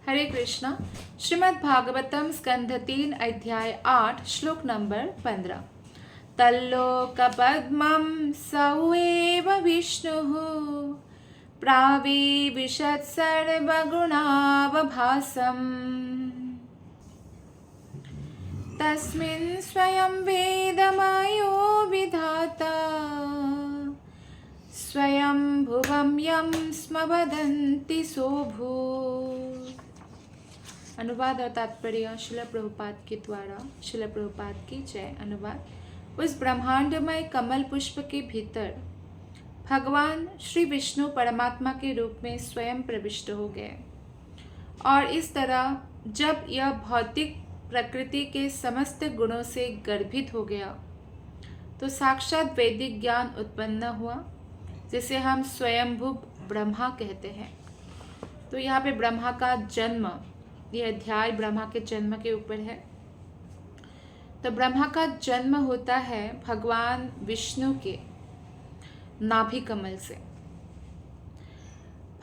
हरे कृष्णा। श्रीमद् भागवतम स्कंध 3 अध्याय 8 श्लोक नंबर 15। तल्लोकपद्मं सौएव विष्णुः प्राविविशत् सर्वगुणावभासम् तस्मिन् स्वयं वेदमयो विधाता स्वयं भुवं यं स्म वदन्ति सोऽभूत्। अनुवाद और तात्पर्य शिला प्रभुपाद के द्वारा। शिला प्रभुपाद की जय। अनुवाद। उस ब्रह्मांडमय कमल पुष्प के भीतर भगवान श्री विष्णु परमात्मा के रूप में स्वयं प्रविष्ट हो गए और इस तरह जब यह भौतिक प्रकृति के समस्त गुणों से गर्भित हो गया तो साक्षात वैदिक ज्ञान उत्पन्न हुआ, जिसे हम स्वयंभू ब्रह्मा कहते हैं। तो यहाँ पे ब्रह्मा का जन्म, यह अध्याय ब्रह्मा के जन्म के ऊपर है। तो ब्रह्मा का जन्म होता है भगवान विष्णु के नाभि कमल से।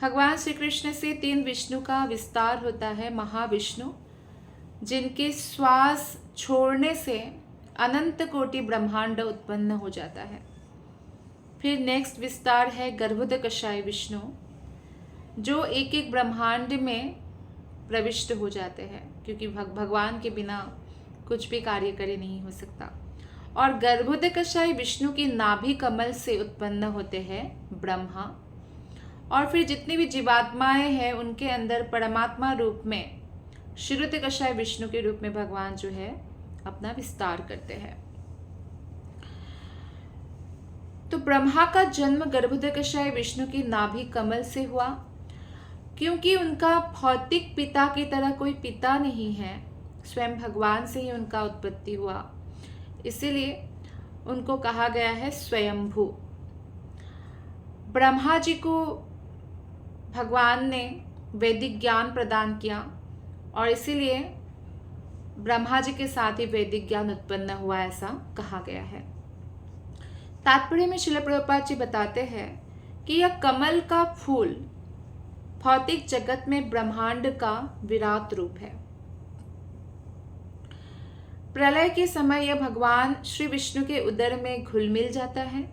भगवान श्री कृष्ण से 3 विष्णु का विस्तार होता है, महाविष्णु, जिनके श्वास छोड़ने से अनंत कोटि ब्रह्मांड उत्पन्न हो जाता है। फिर नेक्स्ट विस्तार है गर्भोदकशाय विष्णु, जो एक एक ब्रह्मांड में प्रविष्ट हो जाते हैं, क्योंकि भगवान के बिना कुछ भी कार्य करे नहीं हो सकता। और गर्भोदकशाय विष्णु की नाभि कमल से उत्पन्न होते हैं ब्रह्मा। और फिर जितनी भी जीवात्माएं हैं उनके अंदर परमात्मा रूप में क्षीरोदकशाय विष्णु के रूप में भगवान जो है अपना विस्तार करते हैं। तो ब्रह्मा का जन्म गर्भोदकशाय विष्णु की नाभि कमल से हुआ, क्योंकि उनका भौतिक पिता की तरह कोई पिता नहीं है, स्वयं भगवान से ही उनका उत्पत्ति हुआ, इसीलिए उनको कहा गया है स्वयंभू। ब्रह्मा जी को भगवान ने वैदिक ज्ञान प्रदान किया और इसीलिए ब्रह्मा जी के साथ ही वैदिक ज्ञान उत्पन्न हुआ, ऐसा कहा गया है। तात्पर्य में श्रील प्रभुपाद जी बताते हैं कि यह कमल का फूल भौतिक जगत में ब्रह्मांड का विराट रूप है। प्रलय के समय यह भगवान श्री विष्णु के उदर में घुल मिल जाता है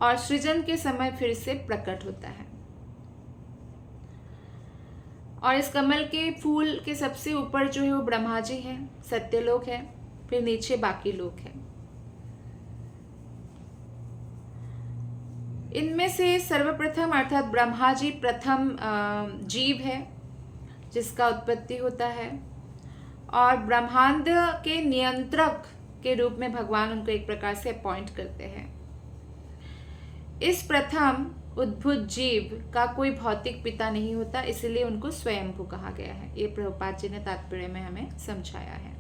और सृजन के समय फिर से प्रकट होता है। और इस कमल के फूल के सबसे ऊपर जो है वो ब्रह्मा जी है, सत्यलोक है, फिर नीचे बाकी लोक है। इनमें से सर्वप्रथम अर्थात ब्रह्मा जी प्रथम जीव है जिसका उत्पत्ति होता है और ब्रह्मांड के नियंत्रक के रूप में भगवान उनको एक प्रकार से अपॉइंट करते हैं। इस प्रथम उद्भूत जीव का कोई भौतिक पिता नहीं होता, इसलिए उनको स्वयंभू कहा गया है। ये प्रभुपाद जी ने तात्पर्य में हमें समझाया है।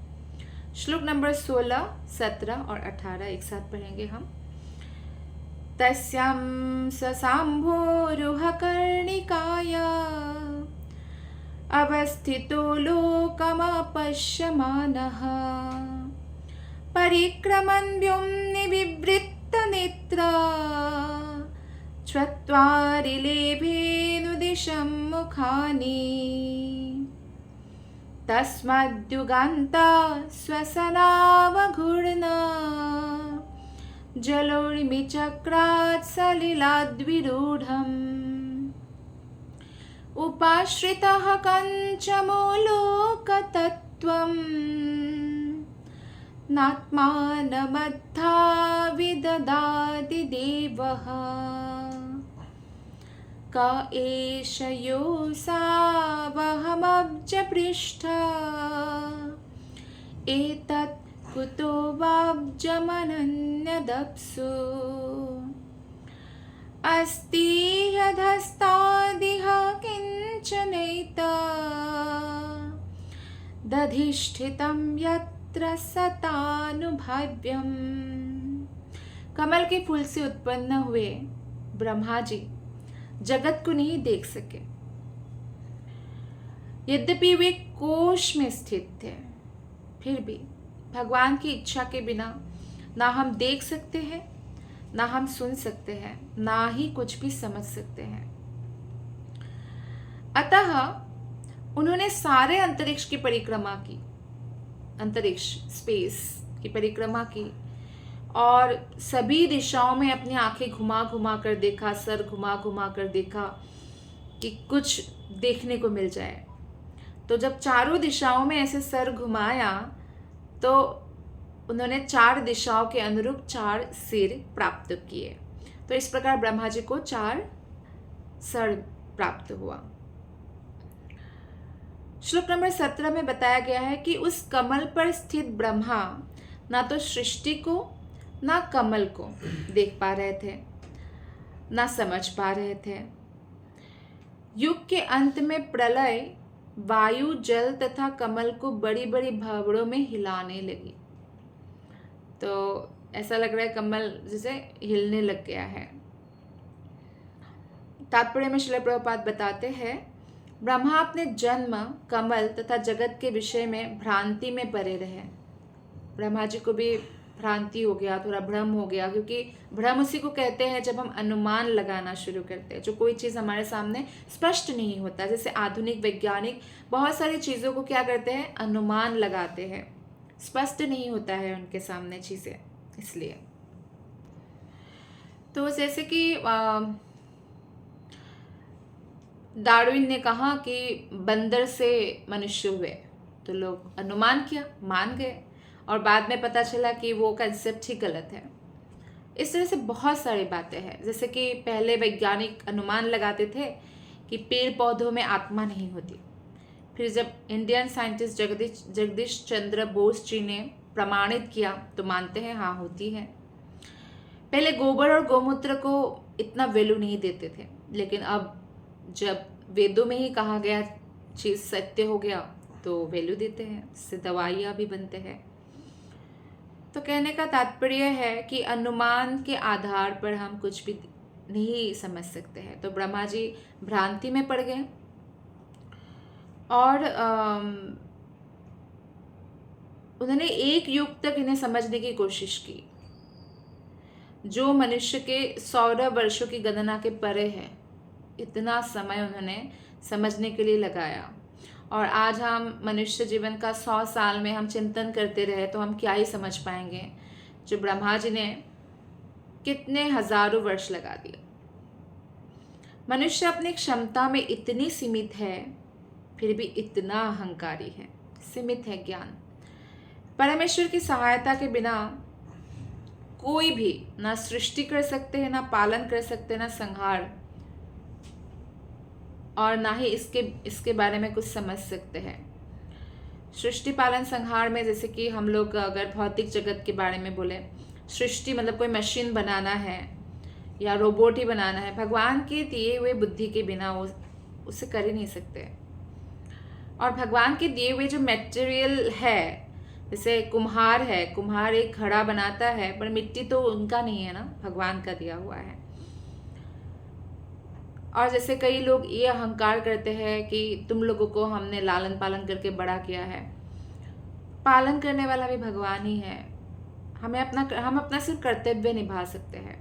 श्लोक नंबर 16, 17 और 18 एक साथ पढ़ेंगे हम। तस्यां ससाम्भोरुहकर्णिकाया अवस्थितो लोकमपश्यमानः परिक्रमन् व्योम्नि विवृत्तनेत्रा चत्वारि लेभेनुदिशं मुखानि तस्मद्युगान्ता स्वसनावघूर्णा जलोर्मिचक्रात् सलिलाद्विरूढम् उपाश्रितः कञ्चमूलोकतत्त्वम् नात्मानमद्धा विददाति देवः क एष योऽसावहमब्जपृष्ठा एतत् कुतो वाब्जमनन्यदप्सु अस्ति यधस्तादिह किञ्चनैता दधिष्ठितं यत्र सतानुभाव्यम्। कमल के फूल से उत्पन्न हुए ब्रह्मा जी जगत को नहीं देख सके, यद्यपि वे कोश में स्थित थे, फिर भी भगवान की इच्छा के बिना ना हम देख सकते हैं, ना हम सुन सकते हैं, ना ही कुछ भी समझ सकते हैं। अतः उन्होंने सारे अंतरिक्ष की परिक्रमा की, अंतरिक्ष स्पेस की परिक्रमा की, और सभी दिशाओं में अपनी आंखें घुमा घुमा कर देखा, सर घुमा घुमा कर देखा कि कुछ देखने को मिल जाए। तो जब चारों दिशाओं में ऐसे सर घुमाया तो उन्होंने 4 दिशाओं के अनुरूप 4 सिर प्राप्त किए। तो इस प्रकार ब्रह्मा जी को 4 सर प्राप्त हुआ। श्लोक नंबर 17 में बताया गया है कि उस कमल पर स्थित ब्रह्मा ना तो सृष्टि को ना कमल को देख पा रहे थे, ना समझ पा रहे थे। युग के अंत में प्रलय वायु, जल तथा कमल को बड़ी बड़ी भंवरों में हिलाने लगी। तो ऐसा लग रहा है कमल जैसे हिलने लग गया है। तात्पर्य में श्रील प्रभुपाद बताते हैं, ब्रह्मा अपने जन्म, कमल तथा जगत के विषय में भ्रांति में पड़े रहे। ब्रह्मा जी को भी भ्रांति हो गया, थोड़ा भ्रम हो गया, क्योंकि भ्रम उसी को कहते हैं जब हम अनुमान लगाना शुरू करते हैं, जो कोई चीज़ हमारे सामने स्पष्ट नहीं होता। जैसे आधुनिक वैज्ञानिक बहुत सारी चीज़ों को क्या करते हैं, अनुमान लगाते हैं, स्पष्ट नहीं होता है उनके सामने चीज़ें। इसलिए तो जैसे कि डार्विन ने कहा कि बंदर से मनुष्य हुए, तो लोग अनुमान किया, मान गए, और बाद में पता चला कि वो कंसेप्ट ही गलत है। इस तरह से बहुत सारी बातें हैं। जैसे कि पहले वैज्ञानिक अनुमान लगाते थे कि पेड़ पौधों में आत्मा नहीं होती, फिर जब इंडियन साइंटिस्ट जगदीश चंद्र बोस जी ने प्रमाणित किया तो मानते हैं हाँ होती है। पहले गोबर और गोमूत्र को इतना वैल्यू नहीं देते थे, लेकिन अब जब वेदों में ही कहा गया चीज़ सत्य हो गया तो वैल्यू देते हैं, इससे दवाइयाँ भी बनते हैं। तो कहने का तात्पर्य है कि अनुमान के आधार पर हम कुछ भी नहीं समझ सकते हैं। तो ब्रह्मा जी भ्रांति में पड़ गए और उन्होंने एक युग तक इन्हें समझने की कोशिश की, जो मनुष्य के 100 वर्षों की गणना के परे है। इतना समय उन्होंने समझने के लिए लगाया, और आज हम मनुष्य जीवन का 100 साल में हम चिंतन करते रहे तो हम क्या ही समझ पाएंगे, जो ब्रह्मा जी ने कितने हजारों वर्ष लगा दिए। मनुष्य अपनी क्षमता में इतनी सीमित है, फिर भी इतना अहंकारी है, सीमित है ज्ञान। परमेश्वर की सहायता के बिना कोई भी ना सृष्टि कर सकते हैं, ना पालन कर सकते हैं, ना संहार, और ना ही इसके बारे में कुछ समझ सकते हैं। सृष्टि पालन संहार में जैसे कि हम लोग अगर भौतिक जगत के बारे में बोले, सृष्टि मतलब कोई मशीन बनाना है या रोबोट ही बनाना है, भगवान के दिए हुए बुद्धि के बिना वो उसे कर ही नहीं सकते। और भगवान के दिए हुए जो मटेरियल है, जैसे कुम्हार है, कुम्हार एक घड़ा बनाता है, पर मिट्टी तो उनका नहीं है ना, भगवान का दिया हुआ है। और जैसे कई लोग ये अहंकार करते हैं कि तुम लोगों को हमने लालन पालन करके बड़ा किया है, पालन करने वाला भी भगवान ही है। हम अपना सिर्फ कर्तव्य निभा सकते हैं।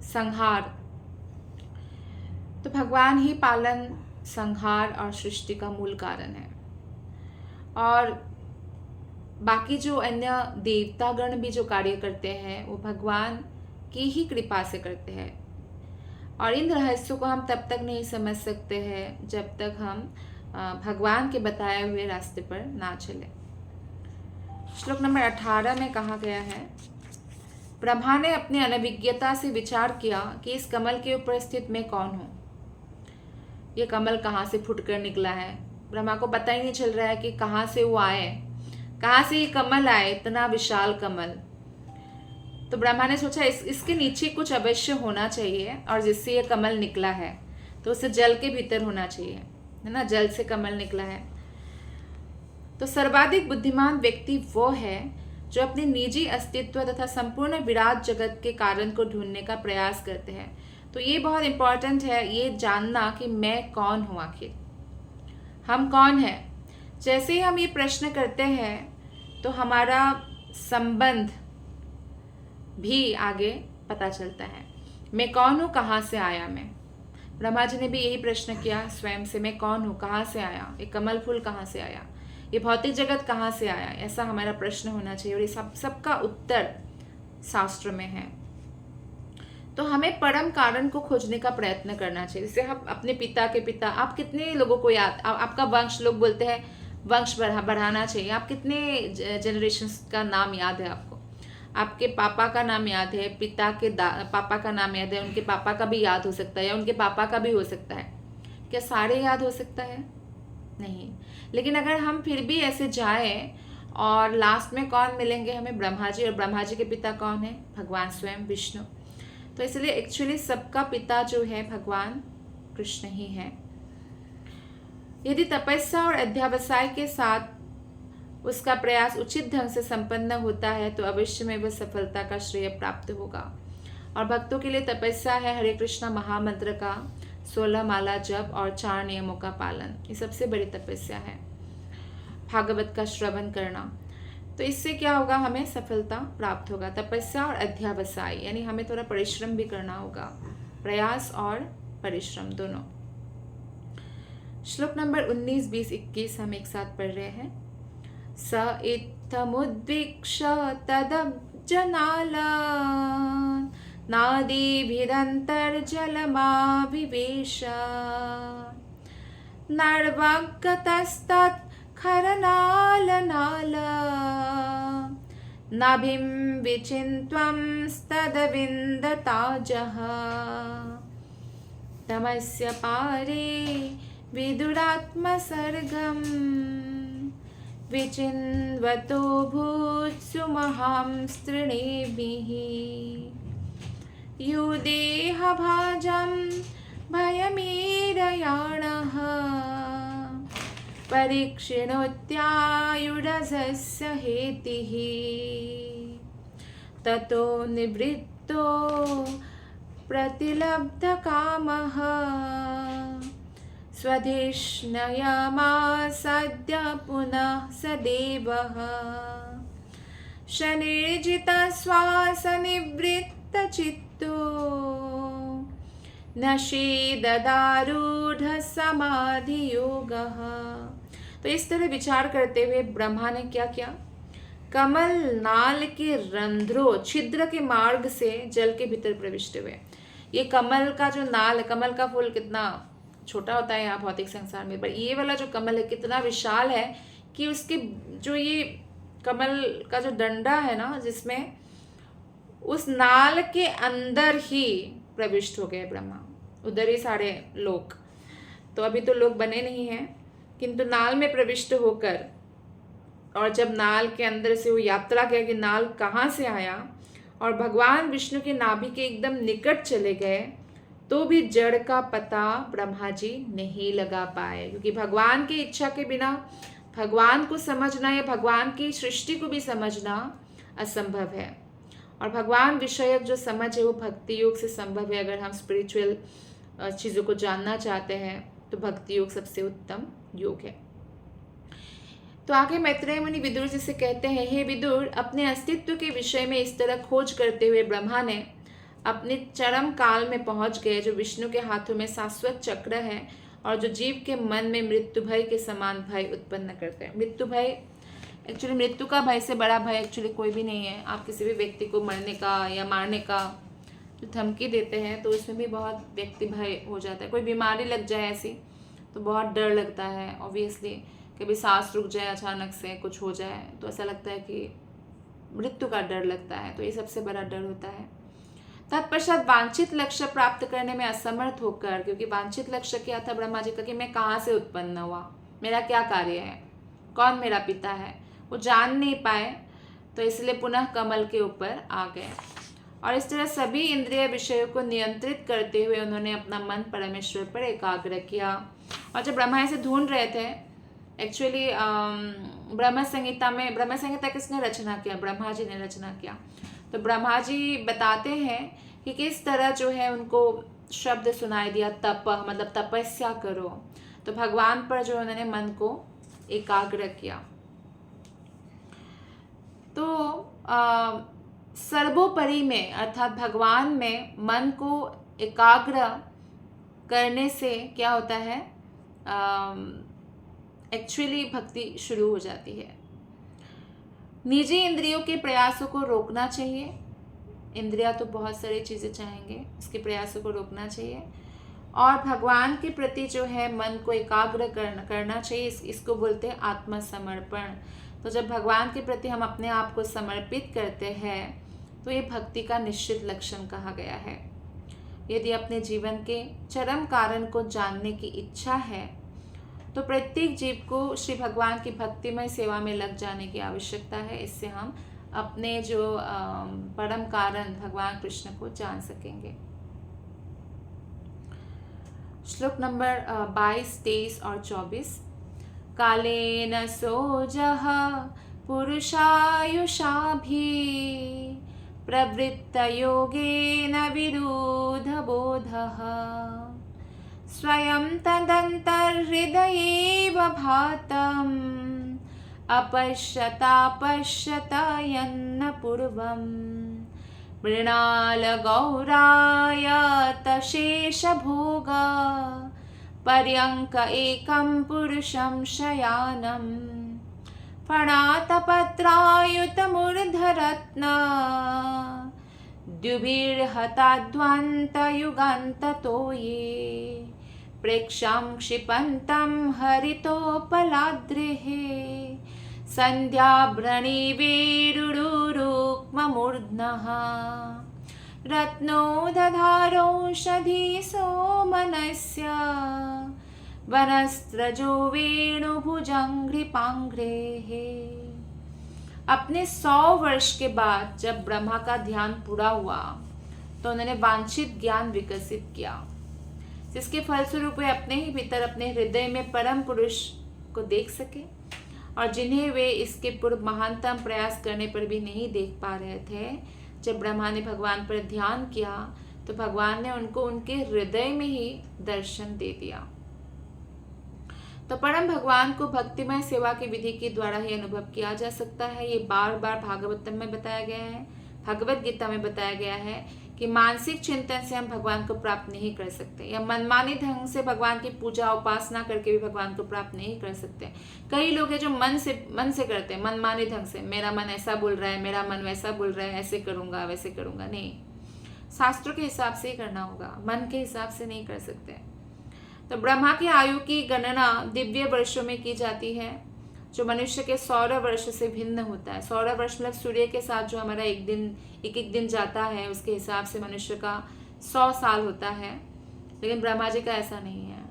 संहार तो भगवान ही पालन, संहार और सृष्टि का मूल कारण है। और बाकी जो अन्य देवतागण भी जो कार्य करते हैं वो भगवान की ही कृपा से करते हैं। और इन रहस्यों को हम तब तक नहीं समझ सकते हैं जब तक हम भगवान के बताए हुए रास्ते पर ना चले। श्लोक नंबर 18 में कहा गया है, ब्रह्मा ने अपनी अनभिज्ञता से विचार किया कि इस कमल के ऊपर स्थित मैं कौन हूँ, ये कमल कहाँ से फुटकर निकला है। ब्रह्मा को पता ही नहीं चल रहा है कि कहाँ से वो आए, कहाँ से ये कमल आए, इतना विशाल कमल। तो ब्रह्मा ने सोचा इसके नीचे कुछ अवश्य होना चाहिए, और जिससे ये कमल निकला है तो उसे जल के भीतर होना चाहिए, है ना, जल से कमल निकला है। तो सर्वाधिक बुद्धिमान व्यक्ति वो है जो अपने निजी अस्तित्व तथा संपूर्ण विराट जगत के कारण को ढूंढने का प्रयास करते हैं। तो ये बहुत इंपॉर्टेंट है ये जानना कि मैं कौन हूँ, आखिर हम कौन हैं। जैसे ही हम ये प्रश्न करते हैं तो हमारा संबंध भी आगे पता चलता है। मैं कौन हूँ, कहाँ से आया मैं, ब्रह्मा जी ने भी यही प्रश्न किया स्वयं से, मैं कौन हूँ, कहाँ से आया, ये कमल फूल कहाँ से आया, ये भौतिक जगत कहाँ से आया, ऐसा हमारा प्रश्न होना चाहिए। और ये सबका उत्तर शास्त्र में है। तो हमें परम कारण को खोजने का प्रयत्न करना चाहिए। जैसे हम अपने पिता के पिता, आप कितने लोगों को याद, आपका वंश, लोग बोलते हैं वंश बढ़ाना चाहिए, आप कितने जनरेशन्स का नाम याद है आपको, आपके पापा का नाम याद है, पिता के पापा का नाम याद है, उनके पापा का भी याद हो सकता है या उनके पापा का भी हो सकता है, क्या सारे याद हो सकता है? नहीं। लेकिन अगर हम फिर भी ऐसे जाए और लास्ट में कौन मिलेंगे हमें? ब्रह्मा जी। और ब्रह्मा जी के पिता कौन है? भगवान स्वयं विष्णु। तो इसलिए एक्चुअली सबका पिता जो है भगवान कृष्ण ही है। यदि तपस्या और अध्यावसाय के साथ उसका प्रयास उचित ढंग से संपन्न होता है तो अवश्य में वह सफलता का श्रेय प्राप्त होगा। और भक्तों के लिए तपस्या है हरे कृष्णा महामंत्र का 16 माला जप और 4 नियमों का पालन, ये सबसे बड़ी तपस्या है। भागवत का श्रवण करना, तो इससे क्या होगा? हमें सफलता प्राप्त होगा। तपस्या और अध्यावसाय यानी हमें थोड़ा परिश्रम भी करना होगा, प्रयास और परिश्रम दोनों। श्लोक नंबर 19, 20, 21 हम एक साथ पढ़ रहे हैं। स इत्थमुद्वीक्ष तदब्जनाल नादीभिरन्तर्जलमाविवेश नर्वगतस्तत् खरनालनाल नाभिं विचिन्त्वं स्तदविन्दताजः तमस्य पारे विदुरात्मसर्गं विचिन्वतो भूत्सुमहां स्तृणीभिः युदेहभाजं भयमीरयाणः परीक्षिणोत्यायुरसस्य हेतिः ततो निवृत्तो प्रतिलब्धकामः स्वधिष्णयमासाद्य पुनः सदेवः शनिर्जितश्वासनिवृत्तचित्तो नशेददारूढ़ समाधियोगः। तो इस तरह विचार करते हुए ब्रह्मा ने क्या किया? कमल नाल के रंध्रों छिद्र के मार्ग से जल के भीतर प्रविष्ट हुए। ये कमल का जो नाल है, कमल का फूल कितना छोटा होता है यहाँ भौतिक संसार में, पर ये वाला जो कमल है कितना विशाल है कि उसके जो ये कमल का जो डंडा है ना, जिसमें उस नाल के अंदर ही प्रविष्ट हो गए ब्रह्मा। उधर ही सारे लोग, तो अभी तो लोग बने नहीं हैं, किंतु नाल में प्रविष्ट होकर, और जब नाल के अंदर से वो यात्रा किया कि नाल कहाँ से आया, और भगवान विष्णु के नाभि के एकदम निकट चले गए, तो भी जड़ का पता ब्रह्मा जी नहीं लगा पाए, क्योंकि भगवान की इच्छा के बिना भगवान को समझना या भगवान की सृष्टि को भी समझना असंभव है। और भगवान विषयक जो समझ है वो भक्ति योग से संभव है। अगर हम स्पिरिचुअल चीज़ों को जानना चाहते हैं तो भक्ति योग सबसे उत्तम योग है। तो आगे मैत्रेय मुनि विदुर जी से कहते हैं, हे विदुर, अपने अस्तित्व के विषय में इस तरह खोज करते हुए ब्रह्मा ने अपने चरम काल में पहुंच गए, जो विष्णु के हाथों में शाश्वत चक्र है और जो जीव के मन में मृत्यु भय के समान भय उत्पन्न करते हैं। मृत्यु भय, एक्चुअली मृत्यु का भय से बड़ा भय एक्चुअली कोई भी नहीं है। आप किसी भी व्यक्ति को मरने का या मारने का जो धमकी देते हैं तो उसमें भी बहुत व्यक्ति भय हो जाता है। कोई बीमारी लग जाए ऐसी तो बहुत डर लगता है ऑब्वियसली, कभी सांस रुक जाए अचानक से, कुछ हो जाए तो ऐसा लगता है कि मृत्यु का डर लगता है। तो ये सबसे बड़ा डर होता है। तत्पश्चात वांछित लक्ष्य प्राप्त करने में असमर्थ होकर, क्योंकि वांछित लक्ष्य क्या था ब्रह्मा जी का, कि मैं कहाँ से उत्पन्न हुआ, मेरा क्या कार्य है, कौन मेरा पिता है, वो जान नहीं पाए, तो इसलिए पुनः कमल के ऊपर आ गए। और इस तरह सभी इंद्रिय विषयों को नियंत्रित करते हुए उन्होंने अपना मन परमेश्वर पर एकाग्र किया। और जब ब्रह्मा ऐसे ढूंढ रहे थे, एक्चुअली ब्रह्म संहिता किसने रचना किया? ब्रह्मा जी ने रचना किया। तो ब्रह्मा जी बताते हैं कि किस तरह जो है उनको शब्द सुनाई दिया, तप मतलब तपस्या करो। तो भगवान पर जो उन्होंने मन को एकाग्र किया। तो सर्वोपरि में अर्थात भगवान में मन को एकाग्र करने से क्या होता है, एक्चुअली भक्ति शुरू हो जाती है। निजी इंद्रियों के प्रयासों को रोकना चाहिए। इंद्रिया तो बहुत सारी चीज़ें चाहेंगे, इसके प्रयासों को रोकना चाहिए। और भगवान के प्रति जो है मन को एकाग्र करना चाहिए। इसको बोलते हैं आत्मसमर्पण। तो जब भगवान के प्रति हम अपने आप को समर्पित करते हैं तो ये भक्ति का निश्चित लक्षण कहा गया है। यदि अपने जीवन के चरम कारण को जानने की इच्छा है तो प्रत्येक जीव को श्री भगवान की भक्तिमय सेवा में लग जाने की आवश्यकता है। इससे हम अपने जो परम कारण भगवान कृष्ण को जान सकेंगे। श्लोक नंबर 22, 23 और 24। कालेन सोजः पुरुषायुषाभि प्रवृत्त योगेन विरुद्धबोधः स्वयं तदन्तर्हृदयेव भातम् अपश्यतापश्यतयन्न पूर्वम् मृणालगौरायतशेषभोग पर्यङ्क एकं पुरुषं शयानम् फणातपत्रायुतमूर्धरत्न द्युभिर्हताद्वन्तयुगान्ततो ये प्रेक्षां क्षिपन्तं हरितोपलाद्रेः सन्ध्याभ्रणिवेरुरुक्ममूर्ध्नः रत्नो दधारोषधि सोमनस्य वनस्त्रजो वेणुभुजङ्घ्रिपाङ्घ्रेः। अपने 100 वर्ष के बाद जब ब्रह्मा का ध्यान पूरा हुआ तो उन्होंने वांछित ज्ञान विकसित किया, जिसके फलस्वरूप वे अपने ही भीतर अपने हृदय में परम पुरुष को देख सके, और जिन्हें वे इसके पूर्व महानतम प्रयास करने पर भी नहीं देख पा रहे थे। जब ब्रह्मा ने भगवान पर ध्यान किया तो भगवान ने उनको उनके हृदय में ही दर्शन दे दिया। तो परम भगवान को भक्तिमय सेवा की विधि के द्वारा ही अनुभव किया जा सकता है। ये बार बार भागवतम में बताया गया है, भगवत गीता में बताया गया है कि मानसिक चिंतन से हम भगवान को प्राप्त नहीं कर सकते, या मनमानी ढंग से भगवान की पूजा उपासना करके भी भगवान को प्राप्त नहीं कर सकते। कई लोग हैं जो मन से करते हैं, मनमानी ढंग से। मेरा मन ऐसा बोल रहा है, मेरा मन वैसा बोल रहा है, ऐसे करूंगा वैसे करूंगा। नहीं, शास्त्रों के हिसाब से ही करना होगा, मन के हिसाब से नहीं कर सकते। तो ब्रह्मा की आयु की गणना दिव्य वर्षों में की जाती है, जो मनुष्य के 100 वर्ष से भिन्न होता है। 100 वर्ष मतलब सूर्य के साथ जो हमारा एक दिन जाता है, उसके हिसाब से मनुष्य का 100 साल होता है। लेकिन ब्रह्मा जी का ऐसा नहीं है।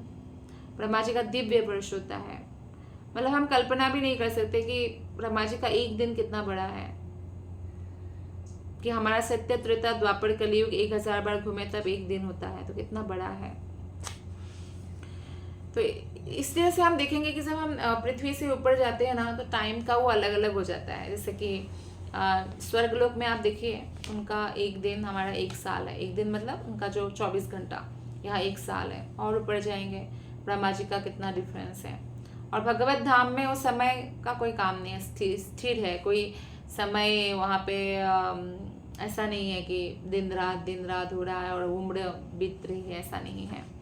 ब्रह्मा जी का दिव्य वर्ष होता है। मतलब हम कल्पना भी नहीं कर सकते कि ब्रह्मा जी का एक दिन कितना बड़ा है, कि हमारा सत्य त्रेता द्वापर कलयुग 1000 बार घूमे तब एक दिन होता है, तो कितना बड़ा है। तो इस तरह से हम देखेंगे कि जब हम पृथ्वी से ऊपर जाते हैं ना, तो टाइम का वो अलग अलग हो जाता है। जैसे कि स्वर्गलोक में आप देखिए, उनका एक दिन हमारा 1 साल है। एक दिन मतलब उनका जो 24 घंटा, यहाँ 1 साल है। और ऊपर जाएंगे, ब्रह्मा जी का कितना डिफरेंस है। और भगवत धाम में वो समय का कोई काम नहीं है, स्थिर है। कोई समय वहाँ पे ऐसा नहीं है कि दिन रात हो रहा है और उम्र बीत रही है, ऐसा नहीं है।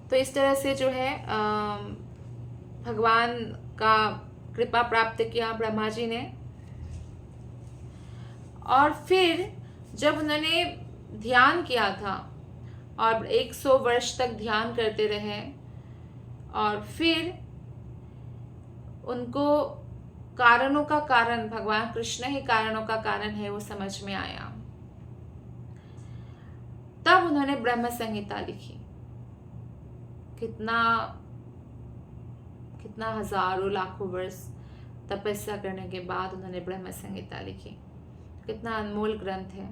तो इस तरह से जो है भगवान का कृपा प्राप्त किया ब्रह्मा जी ने। और फिर जब उन्होंने ध्यान किया था और 100 वर्ष तक ध्यान करते रहे, और फिर उनको कारणों का कारण भगवान कृष्ण ही कारणों का कारण है वो समझ में आया। तब उन्होंने ब्रह्म संहिता लिखी। कितना हजारों लाखों वर्ष तपस्या करने के बाद उन्होंने ब्रह्म संहिता लिखी। कितना अनमोल ग्रंथ है।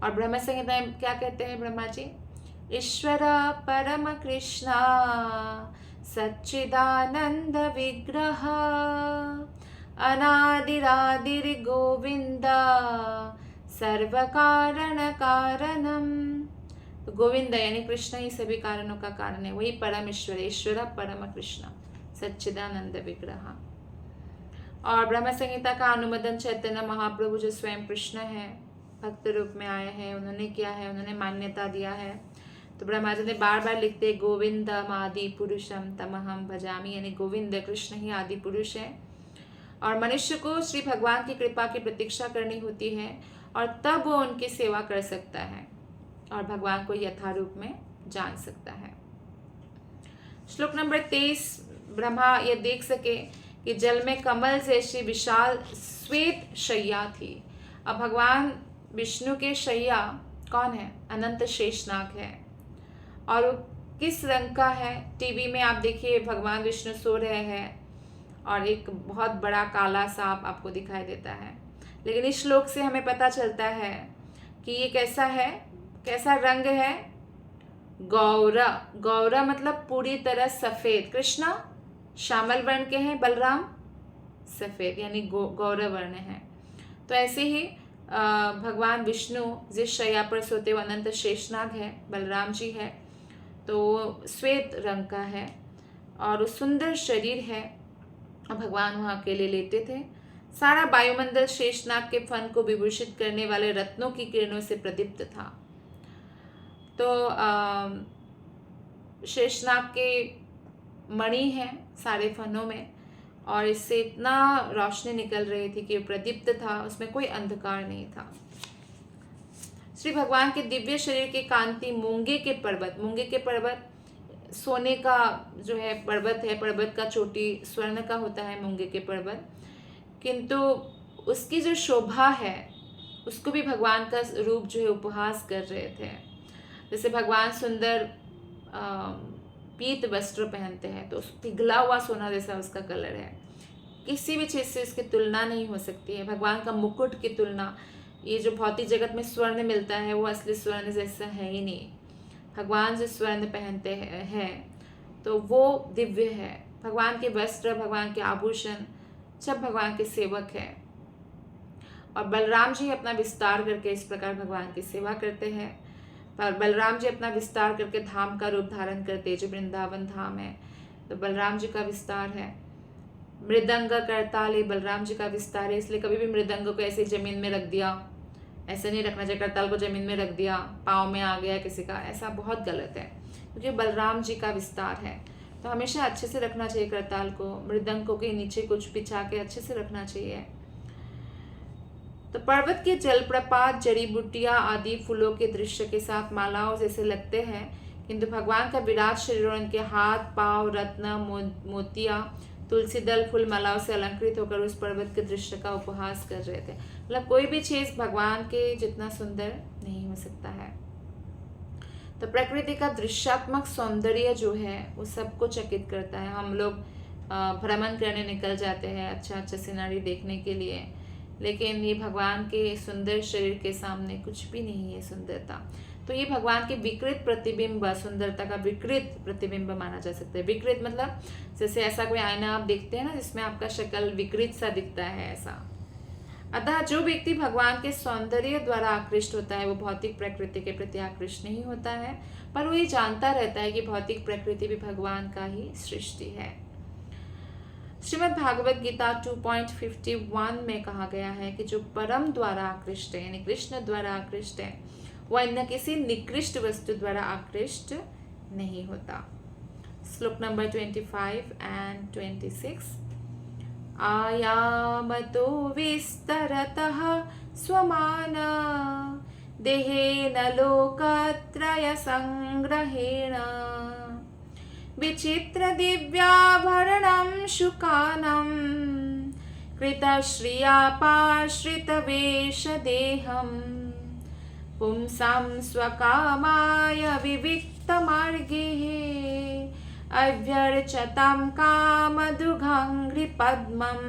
और ब्रह्म संहिता में क्या कहते हैं ब्रह्मा जी? ईश्वर परम कृष्ण सच्चिदानंद विग्रह अनादिरादिर गोविंद सर्व कारण कारणम। तो गोविंद यानी कृष्ण ही सभी कारणों का कारण है। वही परम ईश्वर, ईश्वर परम कृष्ण सच्चिदानंद विग्रह। और ब्रह्म संहिता का अनुमोदन चैतन्य महाप्रभु जो स्वयं कृष्ण है भक्त रूप में आए हैं, उन्होंने किया है, उन्होंने मान्यता दिया है। तो ब्रह्मा जी ने बार बार लिखते गोविंदम आदि पुरुषम तमहम भजामी, यानी गोविंद कृष्ण ही आदि पुरुष है। और मनुष्य को श्री भगवान की कृपा की प्रतीक्षा करनी होती है और तब वो उनकी सेवा कर सकता है और भगवान को यथारूप में जान सकता है। श्लोक नंबर 23, ब्रह्मा ये देख सके कि जल में कमल जैसी विशाल श्वेत शैया थी। अब भगवान विष्णु के शैया कौन है? अनंत शेषनाग है। और वो किस रंग का है? टीवी में आप देखिए भगवान विष्णु सो रहे हैं और एक बहुत बड़ा काला सांप आपको दिखाई देता है। लेकिन इस श्लोक से हमें पता चलता है कि ये कैसा है, कैसा रंग है? गौरा। गौरा मतलब पूरी तरह सफेद। कृष्णा श्यामल वर्ण के हैं, बलराम सफेद, यानी गौरव वर्ण है। तो ऐसे ही भगवान विष्णु जिस शैया पर सोते वो अनंत शेषनाग है, बलराम जी है, तो श्वेत रंग का है और सुंदर शरीर है। भगवान वहाँ अकेले लेटे थे। सारा वायुमंडल शेषनाग के फन को विभूषित करने वाले रत्नों की किरणों से प्रदीप्त था। तो शेषनाग के मणि हैं सारे फनों में और इससे इतना रोशनी निकल रही थी कि प्रदीप्त था, उसमें कोई अंधकार नहीं था। श्री भगवान के दिव्य शरीर की कांति मूंगे के पर्वत सोने का जो है पर्वत है, पर्वत का चोटी स्वर्ण का होता है मूंगे के पर्वत, किंतु उसकी जो शोभा है उसको भी भगवान का रूप जो है उपहास कर रहे थे। जैसे भगवान सुंदर पीत वस्त्र पहनते हैं तो पिघला हुआ सोना जैसा उसका कलर है, किसी भी चीज़ से इसकी तुलना नहीं हो सकती है। भगवान का मुकुट की तुलना, ये जो भौतिक जगत में स्वर्ण मिलता है वो असली स्वर्ण जैसा है ही नहीं। भगवान जो स्वर्ण पहनते हैं तो वो दिव्य है। भगवान के वस्त्र, भगवान के आभूषण सब भगवान के सेवक हैं। और बलराम जी अपना विस्तार करके इस प्रकार भगवान की सेवा करते हैं। पर बलराम जी अपना विस्तार करके धाम का रूप धारण करते, जो वृंदावन धाम है तो बलराम जी का विस्तार है। मृदंग करताल ये बलराम जी का विस्तार है। इसलिए कभी भी मृदंग को ऐसे जमीन में रख दिया, ऐसे नहीं रखना चाहिए। करताल को जमीन में रख दिया, पाँव में आ गया किसी का, ऐसा बहुत गलत है, क्योंकि बलराम जी का विस्तार है। तो हमेशा अच्छे से रखना चाहिए करताल को, मृदंग को के नीचे कुछ बिछा के अच्छे से रखना चाहिए। तो पर्वत के जलप्रपात, जड़ी बूटियां आदि फूलों के दृश्य के साथ मालाओं जैसे लगते हैं, किंतु भगवान का विराट शरीर और उनके हाथ पांव रत्न मोतिया तुलसी दल फूल मालाओं से अलंकृत होकर उस पर्वत के दृश्य का उपहास कर रहे थे। मतलब कोई भी चीज भगवान के जितना सुंदर नहीं हो सकता है। तो प्रकृति का दृश्यात्मक सौंदर्य जो है वो सबको चकित करता है। हम लोग भ्रमण करने निकल जाते हैं अच्छा सीनरी देखने के लिए, लेकिन ये भगवान के सुंदर शरीर के सामने कुछ भी नहीं है सुंदरता। तो ये भगवान के विकृत प्रतिबिंब, सुंदरता का विकृत प्रतिबिंब माना जा सकता है। विकृत मतलब जैसे ऐसा कोई आईना आप देखते हैं ना जिसमें आपका शक्ल विकृत सा दिखता है, ऐसा। अतः जो व्यक्ति भगवान के सौंदर्य द्वारा आकृष्ट होता है वो भौतिक प्रकृति के प्रति आकृष्ट नहीं होता है, पर वो ये जानता रहता है कि भौतिक प्रकृति भी भगवान का ही सृष्टि है। श्रीमद् भागवत गीता 2.51 में कहा गया है कि जो परम द्वारा आकृष्ट है, यानी कृष्ण द्वारा आकृष्ट है, वह अन्य किसी निकृष्ट वस्तु द्वारा आकृष्ट नहीं होता। श्लोक नंबर 25 एंड 26। आयामतो विस्तरतः स्वमान देहेन लोकत्रय संग्रहेण विचित्र दिव्याभरणं शुकानं कृतश्रियापाश्रितवेषदेहं पुंसां स्वकामाय विविक्तमार्गे अभ्यर्चतां कामदुघाङ्घ्रिपद्मं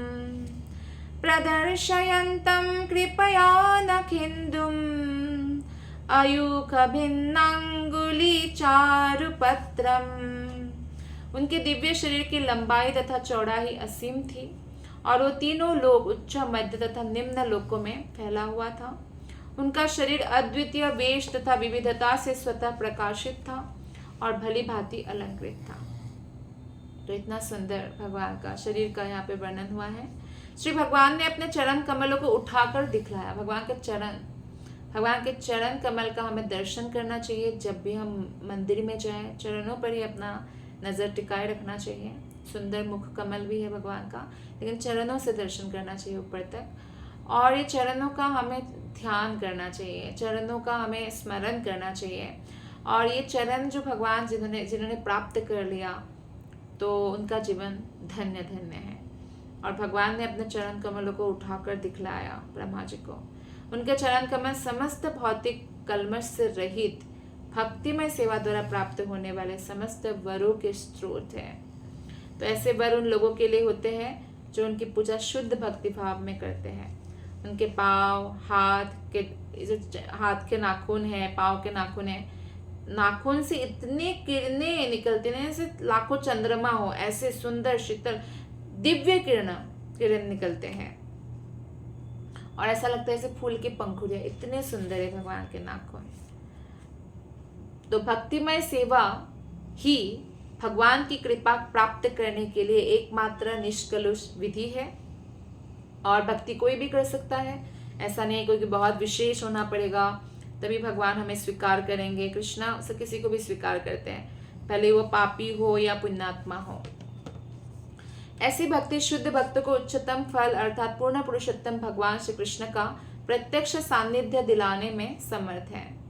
प्रदर्शयन्तं कृपया न खिन्दुम् अयूखभिन्नाङ्गुलिचारुपत्रम्। उनके दिव्य शरीर की लंबाई तथा चौड़ाई असीम थी और वो तीनों लोक उच्च मध्य तथा निम्न लोकों में फैला हुआ था। उनका शरीर अद्वितीय वेश तथा विविधता से स्वतः प्रकाशित था और भली भांति अलंकृत था। तो इतना सुंदर भगवान का शरीर का यहाँ पे वर्णन हुआ है। श्री भगवान ने अपने चरण कमलों को उठाकर दिखलाया। भगवान के चरण भगवान के चरण कमल का हमें दर्शन करना चाहिए। जब भी हम मंदिर में जाएं, चरणों पर ही अपना नज़र टिकाए रखना चाहिए। सुंदर मुख कमल भी है भगवान का, लेकिन चरणों से दर्शन करना चाहिए ऊपर तक। और ये चरणों का हमें ध्यान करना चाहिए, चरणों का हमें स्मरण करना चाहिए। और ये चरण जो भगवान जिन्होंने प्राप्त कर लिया, तो उनका जीवन धन्य धन्य है। और भगवान ने अपने चरण कमलों को उठाकर दिखलाया ब्रह्मा जी को। उनके चरण कमल समस्त भौतिक कल्मश से रहित भक्तिमय सेवा द्वारा प्राप्त होने वाले समस्त वरों के स्रोत है। तो ऐसे वर उन लोगों के लिए होते हैं जो उनकी पूजा शुद्ध भक्ति भाव में करते हैं। उनके पाँव, हाथ के नाखून हैं, पाँव के नाखून हैं, नाखून से इतनी किरणें निकलती हैं जैसे लाखों चंद्रमा हो, ऐसे सुंदर शीतल दिव्य किरण निकलते हैं। और ऐसा लगता है जैसे फूल की पंखुड़ियां, इतने सुंदर है भगवान के नाखून। तो भक्तिमय सेवा ही भगवान की कृपा प्राप्त करने के लिए एकमात्र निष्कलुष विधि है। और भक्ति कोई भी कर सकता है, ऐसा नहीं है कोई बहुत विशेष होना पड़ेगा तभी भगवान हमें स्वीकार करेंगे। कृष्णा से किसी को भी स्वीकार करते हैं, भले वो पापी हो या पुण्यात्मा हो। ऐसी भक्ति शुद्ध भक्त को उच्चतम फल अर्थात पूर्ण पुरुषोत्तम भगवान श्री कृष्ण का प्रत्यक्ष सानिध्य दिलाने में समर्थ है।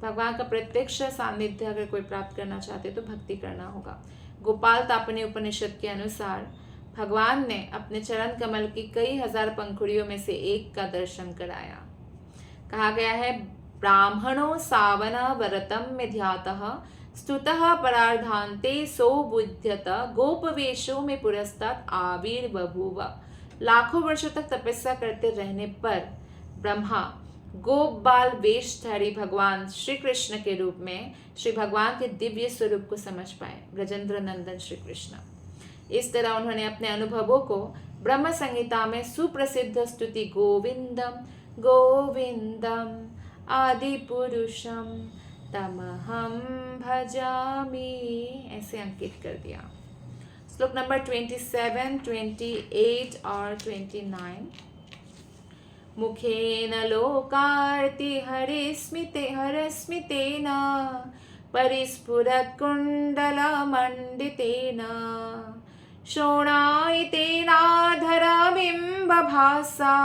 भगवान का प्रत्यक्ष सानिध्य अगर कोई प्राप्त करना चाहते तो भक्ति करना होगा। गोपाल तापनी उपनिषद के अनुसार भगवान ने अपने चरण कमल की कई हजार पंखुड़ियों में से एक का दर्शन कराया। कहा गया है, ब्राह्मणो सावन वरतम में ध्यातः स्तुतः परार्धान्ते सौबुध्यत गोपवेशों में पुरस्तात् आविर्बभूव। लाखों वर्षों तक तपस्या करते रहने पर ब्रह्मा गोप बाल वेशधारी भगवान श्री कृष्ण के रूप में श्री भगवान के दिव्य स्वरूप को समझ पाए, ब्रजेंद्र नंदन श्री कृष्ण। इस तरह उन्होंने अपने अनुभवों को ब्रह्म संहिता में सुप्रसिद्ध स्तुति गोविंदम गोविंदम आदि पुरुषम तमहम भजामि ऐसे अंकित कर दिया। श्लोक नंबर 27, 28 और 29। मुखेन लोकार्ति हरस्मितेन परिस्फुरत् कुण्डलमण्डितेन शोणायितेनाधरबिम्बभासा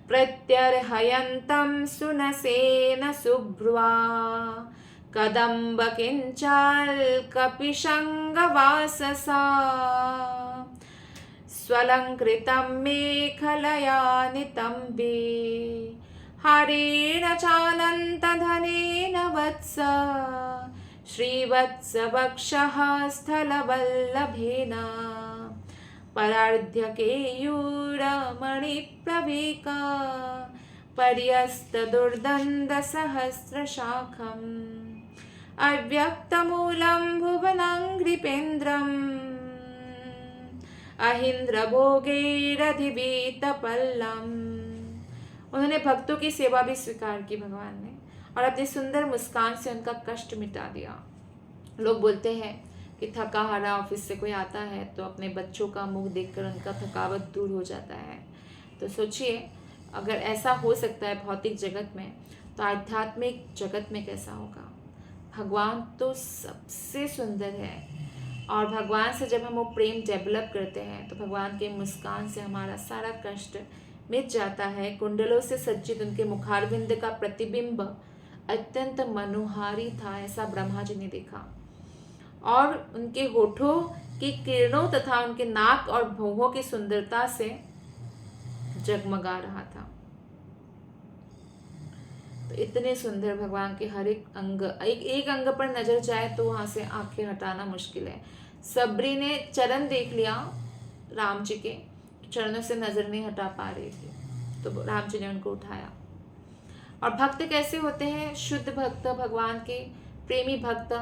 प्रत्यर्हयन्तं सुनसेन शुभ्र्वा कदम्बकिञ्चाल्कपिशङ्गवाससा स्वलङ्कृतं मेखलया नितम्बे हारेण चानन्तधनेन वत्स श्रीवत्सवक्षः स्थलवल्लभेन परार्ध्यकेयूरमणिप्रवेका पर्यस्तदुर्दन्दसहस्रशाखम् अव्यक्तमूलं भुवनङ्घ्रिपेन्द्रम् अहिन्द्रभोगैरधिवीतपल्लम्। उन्होंने भक्तों की सेवा भी स्वीकार की भगवान ने, और अपनी सुंदर मुस्कान से उनका कष्ट मिटा दिया। लोग बोलते हैं कि थका हारा ऑफिस से कोई आता है तो अपने बच्चों का मुख देखकर उनका थकावट दूर हो जाता है। तो सोचिए, अगर ऐसा हो सकता है भौतिक जगत में, तो आध्यात्मिक जगत में कैसा होगा। भगवान तो सबसे सुंदर है, और भगवान से जब हम वो प्रेम डेवलप करते हैं तो भगवान के मुस्कान से हमारा सारा कष्ट मिट जाता है। कुंडलों से सज्जित उनके मुखारविंद का प्रतिबिंब अत्यंत मनोहारी था, ऐसा ब्रह्मा जी ने देखा। और उनके होठों की किरणों तथा उनके नाक और भौहों की सुंदरता से जगमगा रहा था। तो इतने सुंदर भगवान के हर एक अंग, एक अंग पर नजर जाए तो वहां से आंखें हटाना मुश्किल है। सबरी ने चरण देख लिया राम जी के, चरणों से नजर नहीं हटा पा रही थी, तो राम जी ने उनको उठाया। और भक्त कैसे होते हैं? शुद्ध भक्त, भगवान के प्रेमी भक्त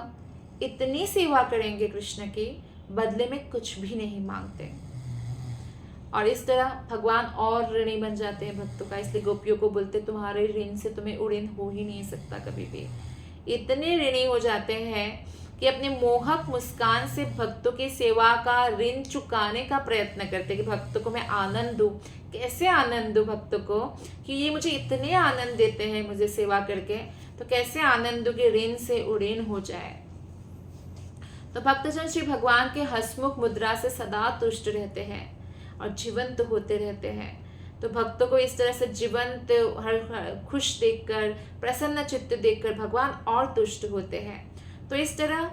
इतनी सेवा करेंगे कृष्ण की, बदले में कुछ भी नहीं मांगते। और इस तरह भगवान और ऋणी बन जाते हैं भक्तों का। इसलिए गोपियों को बोलते, तुम्हारे ऋण से तुम्हें उड़ीन हो ही नहीं सकता कभी भी। इतने ऋणी हो जाते हैं कि अपने मोहक मुस्कान से भक्तों की सेवा का ऋण चुकाने का प्रयत्न करते हैं कि भक्तों को मैं आनंद दूं। कैसे आनंद दूं भक्तों को कि ये मुझे इतने आनंद देते हैं मुझे सेवा करके, तो कैसे आनंद दूं कि ऋण से उड़ीन हो जाए। तो भक्तजन श्री भगवान के हसमुख मुद्रा से सदा तुष्ट रहते हैं और जीवंत होते रहते हैं। तो भक्तों को इस तरह से जीवंत हर खुश देखकर, प्रसन्न चित्त देखकर भगवान और तुष्ट होते हैं। तो इस तरह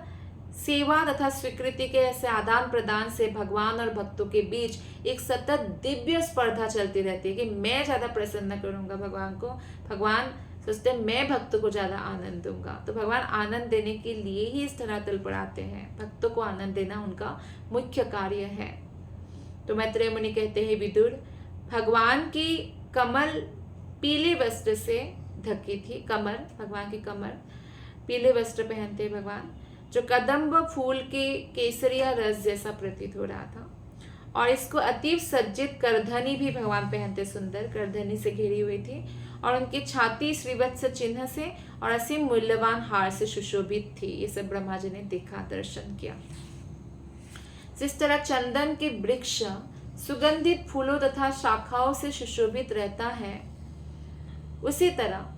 सेवा तथा स्वीकृति के ऐसे आदान प्रदान से भगवान और भक्तों के बीच एक सतत दिव्य स्पर्धा चलती रहती है कि मैं ज्यादा प्रसन्न करूंगा भगवान को, भगवान सोचते हैं मैं भक्तों को ज्यादा आनंद दूंगा। तो भगवान आनंद देने के लिए ही इस तरह तल पड़ाते हैं, भक्तों को आनंद देना उनका मुख्य कार्य है। तो मैत्रेय मुनि कहते हैं, विदुर, भगवान की कमल पीले वस्त्र से ढकी थी। कमर, भगवान की कमर पीले वस्त्र पहनते हैं भगवान, जो कदम्ब फूल के केसरिया रस जैसा प्रतीत हो रहा था। और इसको अतीव सज्जित करधनी भी भगवान पहनते, सुंदर करधनी से घिरी हुई थी, और उनकी छाती श्रीवत्स चिन्ह से और असीम मूल्यवान हार से सुशोभित थी। ये सब ब्रह्मा जी ने देखा, दर्शन किया। जिस तरह चंदन के वृक्ष सुगंधित फूलों तथा शाखाओं से सुशोभित रहता है, उसी तरह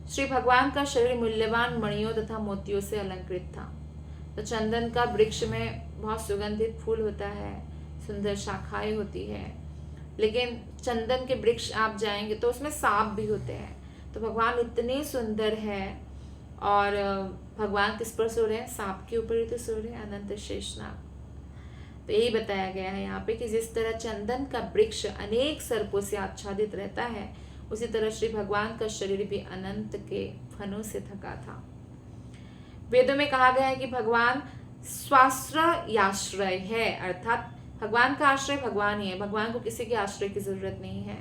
श्री भगवान का शरीर मूल्यवान मणियों तथा मोतियों से अलंकृत था। तो चंदन का वृक्ष में बहुत सुगंधित फूल होता है, सुंदर शाखाएं होती है, लेकिन चंदन के वृक्ष आप जाएंगे तो उसमें सांप भी होते हैं। तो भगवान इतने सुंदर है, और भगवान किस पर सो रहे हैं? सांप के ऊपर ही तो सो रहे हैं, अनंत शेषनाग। तो यही बताया गया है यहाँ पे कि जिस तरह चंदन का वृक्ष अनेक सर्पों से आच्छादित रहता है, उसी तरह श्री भगवान का शरीर भी अनंत के फनों से थका था। वेदों में कहा गया है कि भगवान स्वाश्रयाश्रय है, अर्थात भगवान का आश्रय भगवान ही है, भगवान को किसी के आश्रय की जरूरत नहीं है।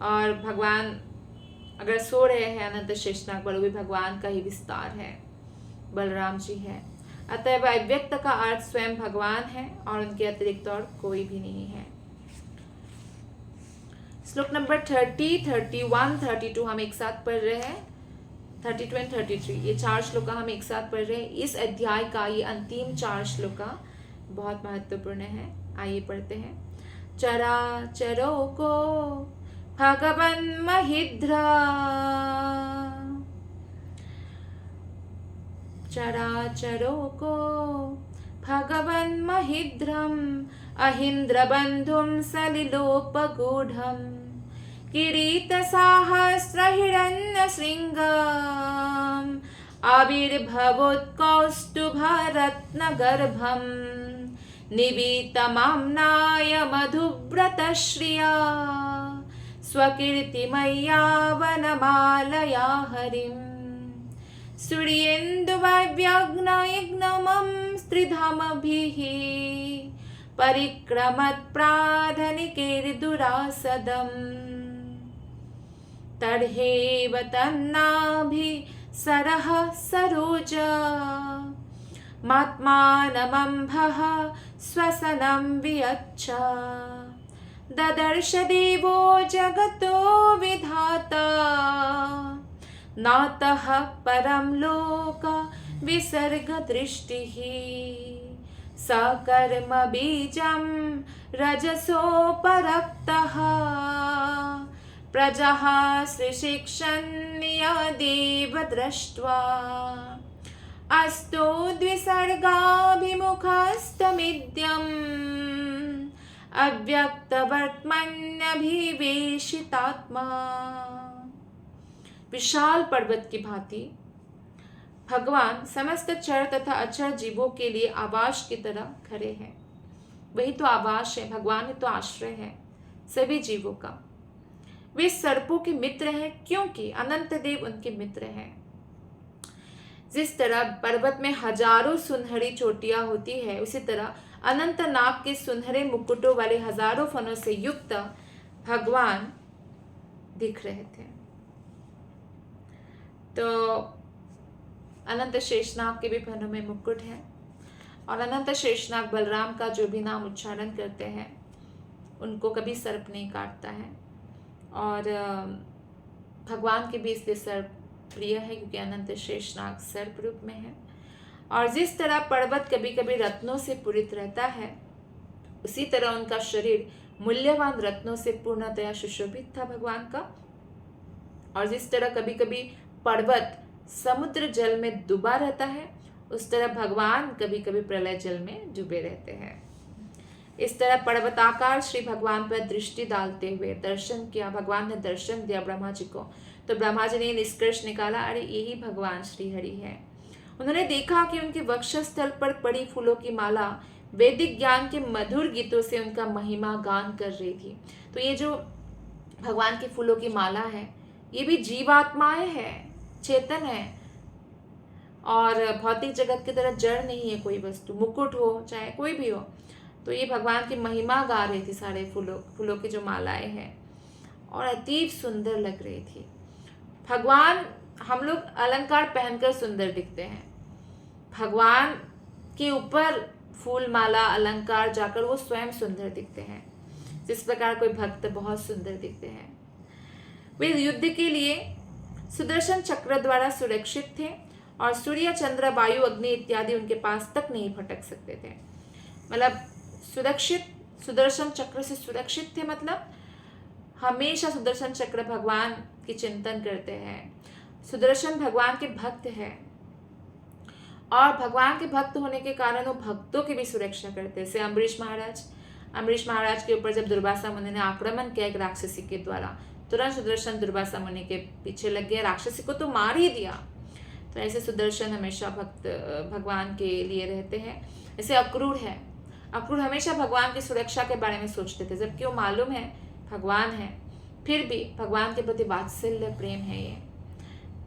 और भगवान अगर सो रहे हैं अनंत शेषनाग पर, वो भी भगवान का ही विस्तार है, बलराम जी है। अतएव अव्यक्त का अर्थ स्वयं भगवान है और उनके अतिरिक्त और कोई भी नहीं है। श्लोक नंबर 30, 31, 32 हम एक साथ पढ़ रहे हैं। 32 एंड 33 ये 4 श्लोका हम एक साथ पढ़ रहे हैं। इस अध्याय का ये अंतिम 4 श्लोका बहुत महत्वपूर्ण है। आइए पढ़ते हैं। चराचरों को भगवन महिद्रा, चराचरों को भगवन महिद्रम अहिंद्र बंधुम सलिलोपगूढ़म किरीट साहस्र हिरण्य श्रृंगम आविर्भवोत्कौस्तुभरत्नगर्भम निवीतमाम्नाय मधुव्रतश्रिया स्वकीर्तिमय्या वनमालया हरिम् सूर्येन्दुवाव्याग्नयज्ञमं स्त्रिधामभिः परिक्रमत्प्राधनिकेर्दुरासदम् तर्हेव तन्नाभि सरः सरोजा मात्मानमम्भः स्वसनं वियच्छ ददर्श देवो जगतो विधाता नातः परं लोक विसर्ग दृष्टिः सकर्म बीजं रजसोपरक्तः प्रजः सृशिक्षन्यदेव दृष्ट्वा अस्तो द्विसर्गाभिमुखस्तमिद्यम् अव्यक्तवर्त्मन्यभिवेशितात्मा। विशाल पर्वत की भांति भगवान समस्त चर तथा अचर जीवों के लिए आवास की तरह खड़े हैं। वही तो आवास है, भगवान ही तो आश्रय है सभी जीवों का। वे सर्पों के मित्र हैं क्योंकि अनंत देव उनके मित्र हैं। जिस तरह पर्वत में हजारों सुनहरी चोटियां होती है, उसी तरह अनंत नाग के सुनहरे मुकुटों वाले हजारों फनों से युक्त भगवान दिख रहे थे। तो अनंत शेषनाग के भी फनों में मुकुट है, और अनंत शेषनाग बलराम का जो भी नाम उच्चारण करते हैं उनको कभी सर्प नहीं काटता है। और भगवान के भी इसलिए सर्प प्रिय है क्योंकि अनंत शेषनाग सर्प रूप में है। और जिस तरह पर्वत कभी कभी रत्नों से पूरित रहता है, उसी तरह उनका शरीर मूल्यवान रत्नों से पूर्णतया सुशोभित था भगवान का। और जिस तरह कभी कभी पर्वत समुद्र जल में डूबा रहता है, उस तरह भगवान कभी कभी प्रलय जल में डूबे रहते हैं। इस तरह पर्वताकार श्री भगवान पर दृष्टि डालते हुए दर्शन किया, भगवान ने दर्शन दिया ब्रह्मा जी को। तो ब्रह्मा जी ने निष्कर्ष निकाला, अरे यही भगवान श्री हरि है। उन्होंने देखा कि उनके वक्षस्थल पर पड़ी फूलों की माला वैदिक ज्ञान के मधुर गीतों से उनका महिमा गान कर रही थी। तो ये जो भगवान की फूलों की माला है, ये भी जीवात्माएं हैं, चेतन है, और भौतिक जगत की तरह जड़ नहीं है कोई वस्तु, मुकुट हो चाहे कोई भी हो। तो ये भगवान की महिमा गा रही थी, सारे फूलों की जो मालाएं हैं, और अतीब सुंदर लग रही थी। भगवान, हम लोग अलंकार पहनकर सुंदर दिखते हैं, भगवान के ऊपर फूल माला अलंकार जाकर वो स्वयं सुंदर दिखते हैं। जिस प्रकार कोई भक्त बहुत सुंदर दिखते हैं। वे युद्ध के लिए सुदर्शन चक्र द्वारा सुरक्षित थे और सूर्य, चंद्र, वायु, अग्नि इत्यादि उनके पास तक नहीं फटक सकते थे। मतलब सुरक्षित, सुदर्शन चक्र से सुरक्षित थे, मतलब हमेशा सुदर्शन चक्र भगवान की चिंतन करते हैं। सुदर्शन भगवान के भक्त हैं, और भगवान के भक्त होने के कारण वो भक्तों की भी सुरक्षा करते हैं। जैसे अम्बरीश महाराज के ऊपर जब दुर्वासा मुनि ने आक्रमण किया एक राक्षसी के द्वारा, तुरंत सुदर्शन दुर्वासा मुनि के पीछे लग गया, राक्षसी को तो मार ही दिया। तो ऐसे सुदर्शन हमेशा भगवान के लिए रहते हैं। जैसे अक्रूर है, अक्रूर हमेशा भगवान की सुरक्षा के बारे में सोचते थे, जबकि वो मालूम है भगवान है, फिर भी भगवान के प्रति वात्सल्य प्रेम है ये।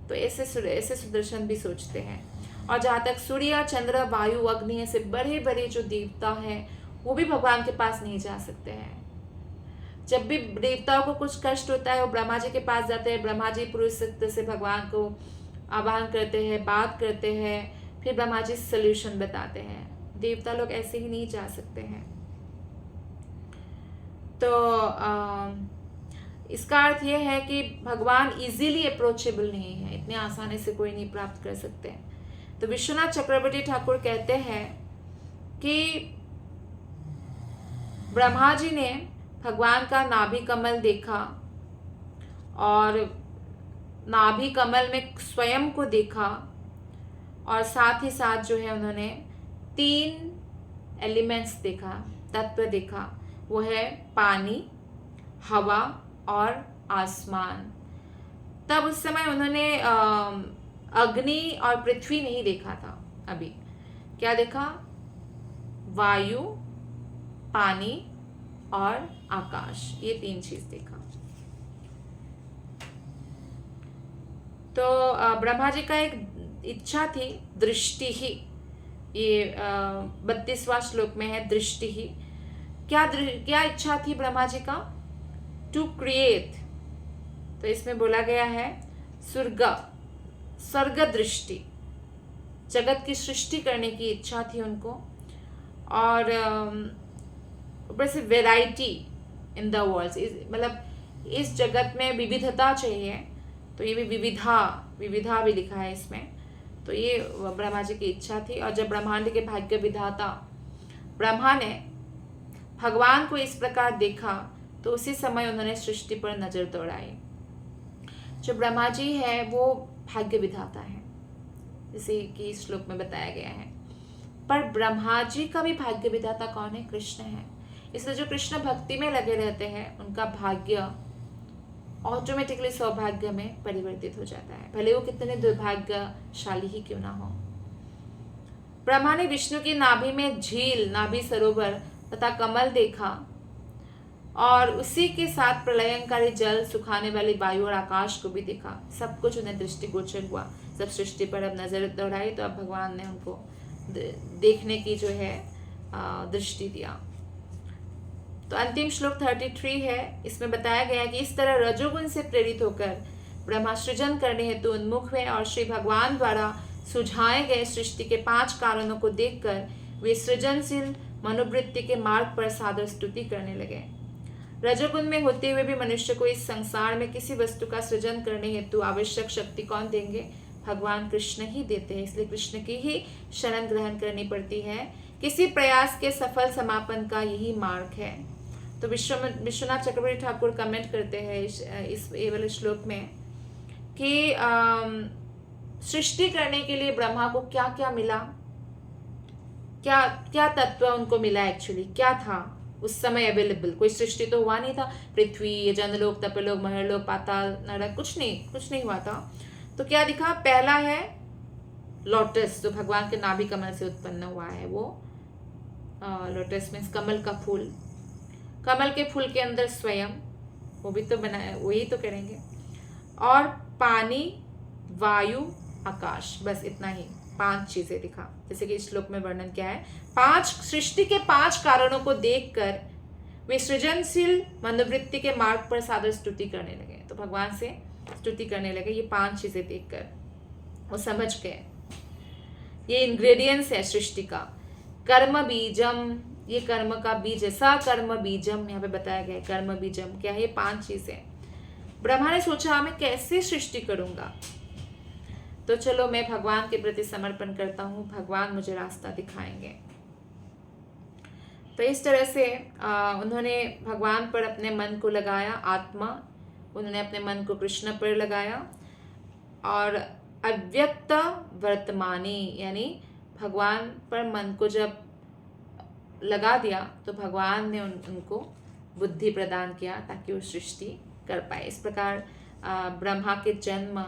तो ऐसे सुदर्शन भी सोचते हैं। और जहाँ तक सूर्य, चंद्र, वायु, अग्नि, ऐसे बड़े बड़े जो देवता हैं, वो भी भगवान के पास नहीं जा सकते हैं। जब भी देवताओं को कुछ कष्ट होता है, वो ब्रह्मा जी के पास जाते हैं। ब्रह्मा जी पुरुष सत्य से भगवान को आह्वान करते हैं, बात करते हैं, फिर ब्रह्मा जी सल्यूशन बताते हैं। देवता लोग ऐसे ही नहीं जा सकते हैं। तो इसका अर्थ यह है कि भगवान इजीली अप्रोचेबल नहीं है, इतने आसानी से कोई नहीं प्राप्त कर सकते। तो विश्वनाथ चक्रवर्ती ठाकुर कहते हैं कि ब्रह्मा जी ने भगवान का नाभि कमल देखा, और नाभि कमल में स्वयं को देखा, और साथ ही साथ जो है उन्होंने 3 एलिमेंट्स देखा, तत्व देखा। वो है पानी, हवा और आसमान। तब उस समय उन्होंने अग्नि और पृथ्वी नहीं देखा था। अभी क्या देखा? वायु, पानी और आकाश, ये 3 चीज देखा। तो ब्रह्मा जी का एक इच्छा थी, दृष्टि ही, ये 32वां श्लोक में है, दृष्टि ही। क्या इच्छा थी ब्रह्मा जी का? To create. तो इसमें बोला गया है स्वर्ग दृष्टि, जगत की सृष्टि करने की इच्छा थी उनको। और ऊपर से वेराइटी इन द वर्ल्ड, मतलब इस जगत में विविधता चाहिए। तो ये भी विविधा भी लिखा है इसमें। तो ये ब्रह्मा जी की इच्छा थी। और जब ब्रह्मांड के भाग्य विधाता ब्रह्मा ने भगवान को इस प्रकार देखा, तो उसी समय उन्होंने सृष्टि पर नजर दौड़ाई। जो ब्रह्मा जी है वो भाग्य विधाता है, जैसे कि इस श्लोक में बताया गया है। पर ब्रह्मा जी का भी भाग्य विधाता कौन है? कृष्ण है। इसलिए जो कृष्ण भक्ति में लगे रहते हैं, उनका भाग्य ऑटोमेटिकली सौभाग्य में परिवर्तित हो जाता है, भले वो कितने दुर्भाग्यशाली ही क्यों ना हो। ब्रह्मा ने विष्णु की नाभि में झील, नाभि सरोवर तथा कमल देखा, और उसी के साथ प्रलयंकारी जल, सुखाने वाली वायु और आकाश को भी देखा। सब कुछ उन्हें दृष्टिगोचर हुआ। जब सृष्टि पर अब नजर दौड़ाई, तो अब भगवान ने उनको देखने की जो है दृष्टि दिया। तो अंतिम श्लोक 33 है। इसमें बताया गया है कि इस तरह रजोगुण से प्रेरित होकर ब्रह्मा सृजन करने हेतु उन्मुख हुए, और श्री भगवान द्वारा सुझाए गए सृष्टि के 5 कारणों को देखकर वे सृजनशील मनोवृत्ति के मार्ग पर सादर स्तुति करने लगे। रजोगुण में होते हुए भी मनुष्य को इस संसार में किसी वस्तु का सृजन करने हेतु आवश्यक शक्ति कौन देंगे? भगवान कृष्ण ही देते हैं, इसलिए कृष्ण की ही शरण ग्रहण करनी पड़ती है। किसी प्रयास के सफल समापन का यही मार्ग है। तो विश्वनाथ चक्रवर्ती ठाकुर कमेंट करते हैं इस ये वाले श्लोक में कि सृष्टि करने के लिए ब्रह्मा को क्या क्या मिला, क्या क्या तत्व उनको मिला, एक्चुअली क्या था उस समय अवेलेबल। कोई सृष्टि तो हुआ नहीं था, पृथ्वी, जनलोक, तपलोक, महरलोक, पाताल, नरक, कुछ नहीं हुआ था। तो क्या दिखा? पहला है लोटस, जो भगवान के नाभि कमल से उत्पन्न हुआ है। वो लोटस मीन्स कमल का फूल, कमल के फूल के अंदर स्वयं, वो भी तो बनाया, वही तो करेंगे। और पानी, वायु, आकाश, बस इतना ही 5 चीजें दिखा। जैसे कि इस श्लोक में वर्णन क्या है, 5 सृष्टि के 5 कारणों को देखकर वे सृजनशील मनोवृत्ति के मार्ग पर सादर स्तुति करने लगे। तो भगवान से स्तुति करने लगे ये 5 चीजें देखकर, वो समझ गए ये इंग्रेडिएंट्स है सृष्टि का। कर्म बीजम, ये कर्म का बीज है। सकर्म बीजम यहाँ पे बताया गया है। कर्म बीजम क्या है? ये 5 चीजें। ब्रह्मा ने सोचा मैं कैसे सृष्टि करूंगा, तो चलो मैं भगवान के प्रति समर्पण करता हूँ, भगवान मुझे रास्ता दिखाएंगे। तो इस तरह से उन्होंने भगवान पर अपने मन को लगाया, उन्होंने अपने मन को कृष्ण पर लगाया, और अव्यक्त वर्तमानी यानी भगवान पर मन को जब लगा दिया तो भगवान ने उनको बुद्धि प्रदान किया ताकि वो सृष्टि कर पाए। इस प्रकार ब्रह्मा के जन्म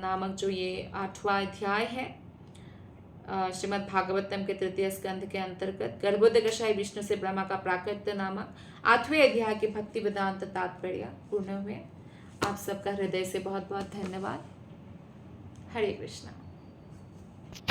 नामक जो ये 8वां अध्याय है श्रीमद् भागवतम के 3 स्कंध के अंतर्गत गर्भोदय कषाय विष्णु से ब्रह्मा का प्राकट्य नामक 8वें अध्याय के भक्ति वेदांत तात्पर्य पूर्ण हुए। आप सबका हृदय से बहुत बहुत धन्यवाद। हरे कृष्णा।